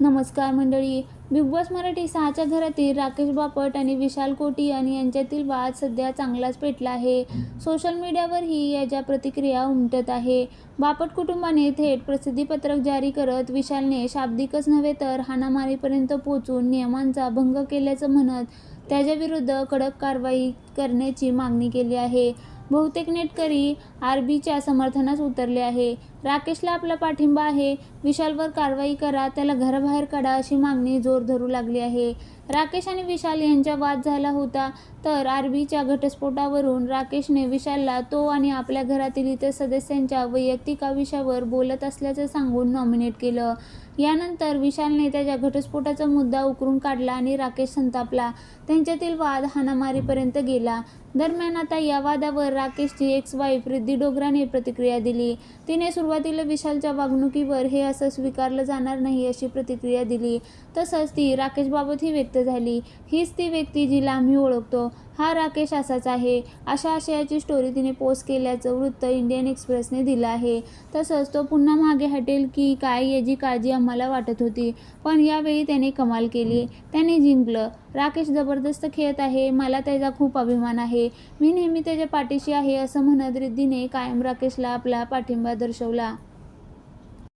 नमस्कार मंडळी. Big boss Marathi 6च्या घरातील राकेश बापट आणि विशाल कोटियान यांच्यातील वाद सध्या चांगलाच पेटला आहे. सोशल मीडियावरही याच्या प्रतिक्रिया उमटत आहे. बापट कुटुंबाने थेट प्रसिद्धीपत्रक जारी करत विशालने शाब्दिकच नव्हे तर हाणामारीपर्यंत पोहोचून नियमांचा भंग केल्याचं म्हणत त्याच्याविरुद्ध कडक कारवाई करण्याची मागणी केली आहे. बहुतेक नेटकरी आरबीच्या समर्थनास उतरले आहे. राकेशला आपला पाठिंबा आहे, विशालवर कारवाई करा, त्याला घराबाहेर काढा अशी मागणी जोर धरू लागली आहे. राकेश आणि विशाल यांचा वाद झाला होता तर आरबीच्या घटस्फोटावरून राकेशने विशालला तो आणि आपल्या घरातील इतर सदस्यांच्या वैयक्तिक आयुष्यावर बोलत असल्याचं सांगून नॉमिनेट केलं. यानंतर विशालने त्याच्या घटस्फोटाचा मुद्दा उकरून काढला आणि राकेश संतापला. त्यांच्यातील वाद हाणामारीपर्यंत गेला. दरम्यान आता या वादावर राकेशची एक्स वाईफ रिद्धी डोगराने प्रतिक्रिया दिली. तिने सुरुवातीला विशालच्या वागणुकीवर हे असं स्वीकारलं जाणार नाही अशी प्रतिक्रिया दिली. तसंच ती राकेशबाबतही व्यक्त झाली. हीच ती व्यक्ती जिला आम्ही ओळखतो, हा राकेश असाच आहे, अशा आशयाची स्टोरी तिने पोस्ट केल्याचं वृत्त इंडियन एक्सप्रेसने दिलं आहे. तसंच तो पुन्हा मागे हटेल की काय याची काळजी आम्हाला वाटत होती, पण यावेळी त्याने कमाल केली, त्याने जिंकलं. राकेश जबरदस्त खेळत आहे, मला त्याचा खूप अभिमान आहे, मी नेहमी त्याच्या पाठीशी आहे असं म्हणत रिद्धीने कायम राकेशला आपला पाठिंबा दर्शवला.